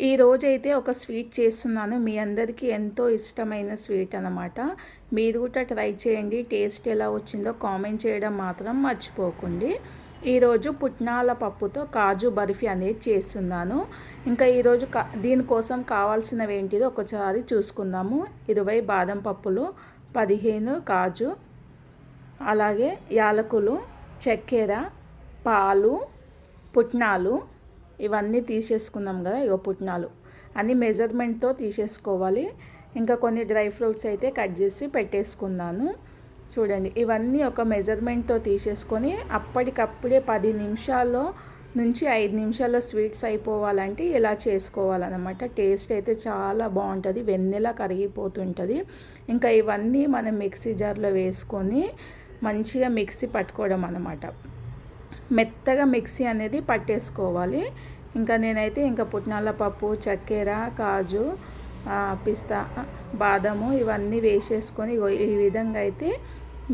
ఈరోజైతే ఒక స్వీట్ చేస్తున్నాను. మీ అందరికీ ఎంతో ఇష్టమైన స్వీట్ అనమాట. మీరు కూడా ట్రై చేయండి. టేస్ట్ ఎలా వచ్చిందో కామెంట్ చేయడం మాత్రం మర్చిపోకండి. ఈరోజు పుట్నాల పప్పుతో కాజు బర్ఫీ అనేది చేస్తున్నాను. ఇంకా ఈరోజు దీనికోసం కావాల్సినవి ఏంటిదో ఒకసారి చూసుకుందాము. 20 బాదం పప్పులు, 15 కాజు, అలాగే యాలకులు, చక్కెర, పాలు, పుట్నాలు ఇవన్నీ తీసేసుకున్నాం కదా. ఇగో పుట్నాలు అన్ని మెజర్మెంట్తో తీసేసుకోవాలి. ఇంకా కొన్ని డ్రై ఫ్రూట్స్ అయితే కట్ చేసి పెట్టేసుకున్నాను. చూడండి, ఇవన్నీ ఒక మెజర్మెంట్తో తీసేసుకొని అప్పటికప్పుడే 10 నిమిషాల్లో నుంచి 5 నిమిషాల్లో స్వీట్స్ అయిపోవాలంటే ఇలా చేసుకోవాలన్నమాట. టేస్ట్ అయితే చాలా బాగుంటుంది, వెన్నెలా కరిగిపోతుంటుంది. ఇంకా ఇవన్నీ మనం మిక్సీ జార్లో వేసుకొని మంచిగా మిక్సీ పట్టుకోవడం అన్నమాట. మెత్తగా మిక్సీ అనేది పట్టేసుకోవాలి. ఇంకా నేనైతే ఇంకా పుట్నాల పప్పు, చక్కెర, కాజు, పిస్తా, బాదము ఇవన్నీ వేసేసుకొని ఈ విధంగా అయితే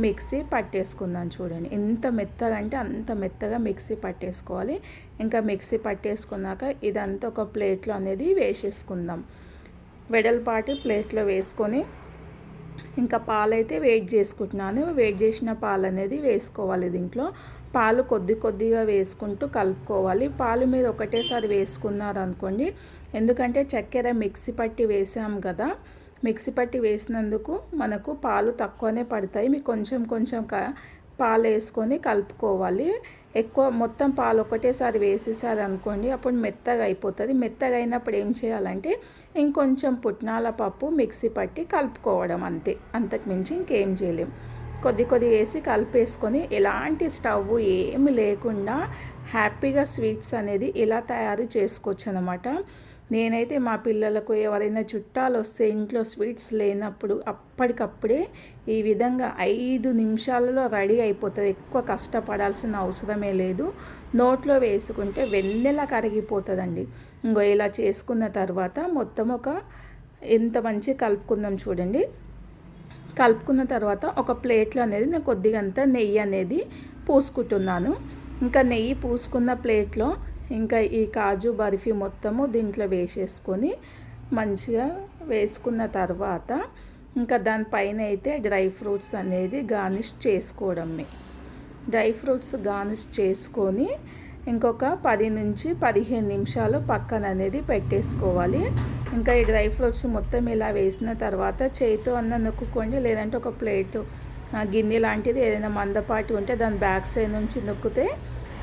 మిక్సీ పట్టేసుకుందాం. చూడండి, ఎంత మెత్తగా అంటే అంత మెత్తగా మిక్సీ పట్టేసుకోవాలి. ఇంకా మిక్సీ పట్టేసుకున్నాక ఇదంతా ఒక ప్లేట్లో అనేది వేసేసుకుందాం. వెడల్పాటి ప్లేట్లో వేసుకొని ఇంకా పాలైతే వేడి చేసుకుంటున్నాను. వేడి చేసిన పాలు అనేది వేసుకోవాలి. దీంట్లో పాలు కొద్ది కొద్దిగా వేసుకుంటూ కలుపుకోవాలి. పాలు మీరు ఒకటేసారి వేసుకున్నారనుకోండి, ఎందుకంటే చక్కెర మిక్సీ పట్టి వేసాం కదా, మిక్సీ పట్టి వేసినందుకు మనకు పాలు తక్కువనే పడతాయి. మీకు కొంచెం కొంచెం పాలు వేసుకొని కలుపుకోవాలి. ఎక్కువ మొత్తం పాలు ఒకటేసారి వేసేసారనుకోండి, అప్పుడు మెత్తగా అయిపోతుంది. మెత్తగా అయినప్పుడు ఏం చేయాలంటే ఇంకొంచెం పుట్నాల పప్పు మిక్సీ పట్టి కలుపుకోవడం, అంతే. అంతకు మించి ఇంకేం చేయలేం. కొద్ది కొద్ది వేసి కలిపేసుకొని ఎలాంటి స్టవ్ ఏమి లేకుండా హ్యాపీగా స్వీట్స్ అనేది ఇలా తయారు చేసుకోవచ్చు అనమాట. నేనైతే మా పిల్లలకు ఎవరైనా చుట్టాలు వస్తే ఇంట్లో స్వీట్స్ లేనప్పుడు అప్పటికప్పుడే ఈ విధంగా 5 నిమిషాలలో రెడీ అయిపోతుంది. ఎక్కువ కష్టపడాల్సిన అవసరమే లేదు. నోట్లో వేసుకుంటే వెన్నెలా కరిగిపోతుందండి. ఇంకో ఇలా చేసుకున్న తర్వాత మొత్తం ఎంత మంచి కలుపుకుందాం. చూడండి, కలుపుకున్న తర్వాత ఒక ప్లేట్లో అనేది నేను కొద్దిగా అంతా నెయ్యి అనేది పూసుకుంటున్నాను. ఇంకా నెయ్యి పూసుకున్న ప్లేట్లో ఇంకా ఈ కాజు బర్ఫీ మొత్తము దీంట్లో వేసేసుకొని మంచిగా వేసుకున్న తర్వాత ఇంకా దానిపైన అయితే డ్రై ఫ్రూట్స్ అనేది గార్నిష్ చేసుకోవడమే. డ్రై ఫ్రూట్స్ గార్నిష్ చేసుకొని ఇంకొక 10 నుంచి 15 నిమిషాలు పక్కన అనేది పెట్టేసుకోవాలి. ఇంకా ఈ డ్రై ఫ్రూట్స్ మొత్తం ఇలా వేసిన తర్వాత చేతితో అన్న నొక్కుకోండి, లేదంటే ఒక ప్లేటు గిన్నె లాంటిది ఏదైనా మందపాటి ఉంటే దాని బ్యాక్ సైడ్ నుంచి నొక్కితే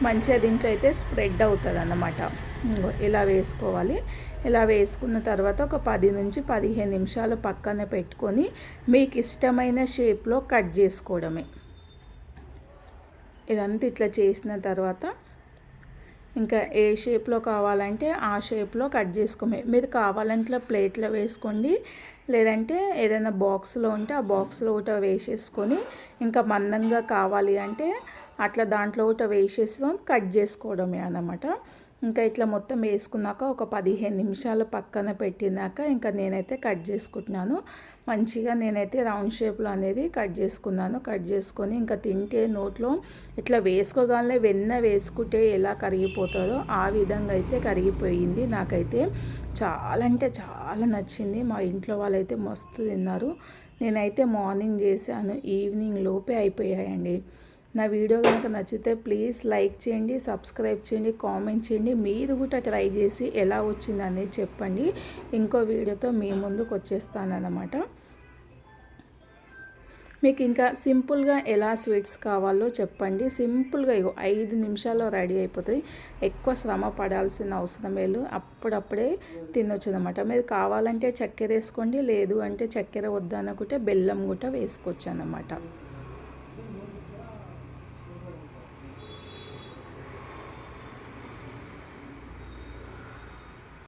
మంచిగా దీంట్లో అయితే స్ప్రెడ్ అవుతుంది అన్నమాట. ఇలా వేసుకోవాలి. ఇలా వేసుకున్న తర్వాత ఒక 10 నుంచి 15 నిమిషాలు పక్కన పెట్టుకొని మీకు ఇష్టమైన షేప్లో కట్ చేసుకోవడమే. ఇదంతా ఇట్లా చేసిన తర్వాత ఇంకా ఏ షేప్లో కావాలంటే ఆ షేప్లో కట్ చేసుకోమే. మీరు కావాలంటే ప్లేట్లో వేసుకోండి, లేదంటే ఏదైనా బాక్స్లో ఉంటే ఆ బాక్స్లో ఒకటి వేసేసుకొని ఇంకా మందంగా కావాలి అంటే అట్లా దాంట్లో ఒకటి వేసేసుకొని కట్ చేసుకోవడమే అన్నమాట. ఇంకా ఇట్లా మొత్తం వేసుకున్నాక ఒక 15 నిమిషాలు పక్కన పెట్టినాక ఇంకా నేనైతే కట్ చేసుకుంటున్నాను. మంచిగా నేనైతే రౌండ్ షేప్లో అనేది కట్ చేసుకున్నాను. కట్ చేసుకొని ఇంకా తింటే నోట్లో ఇట్లా వేసుకోగానే వెన్న వేసుకుంటే ఎలా కరిగిపోతుందో ఆ విధంగా అయితే కరిగిపోయింది. నాకైతే చాలా అంటే చాలా నచ్చింది. మా ఇంట్లో వాళ్ళైతే మస్తు తిన్నారు. నేనైతే మార్నింగ్ చేశాను, ఈవినింగ్ లోపే అయిపోయాయండి. నా వీడియో కనుక నచ్చితే ప్లీజ్ లైక్ చేయండి, సబ్స్క్రైబ్ చేయండి, కామెంట్ చేయండి. మీరు కూడా ట్రై చేసి ఎలా వచ్చిందని చెప్పండి. ఇంకో వీడియోతో మీ ముందుకు వచ్చేస్తానన్నమాట. మీకు ఇంకా సింపుల్గా ఎలా స్వీట్స్ కావాలో చెప్పండి. సింపుల్గా 5 నిమిషాల్లో రెడీ అయిపోతుంది. ఎక్కువ శ్రమ పడాల్సిన అవసరం లేదు. అప్పుడప్పుడే తినొచ్చు అన్నమాట. మీరు కావాలంటే చక్కెర వేసుకోండి, లేదు అంటే చక్కెర వద్దనుకుంటే బెల్లం కూడా వేసుకోవచ్చు అన్నమాట.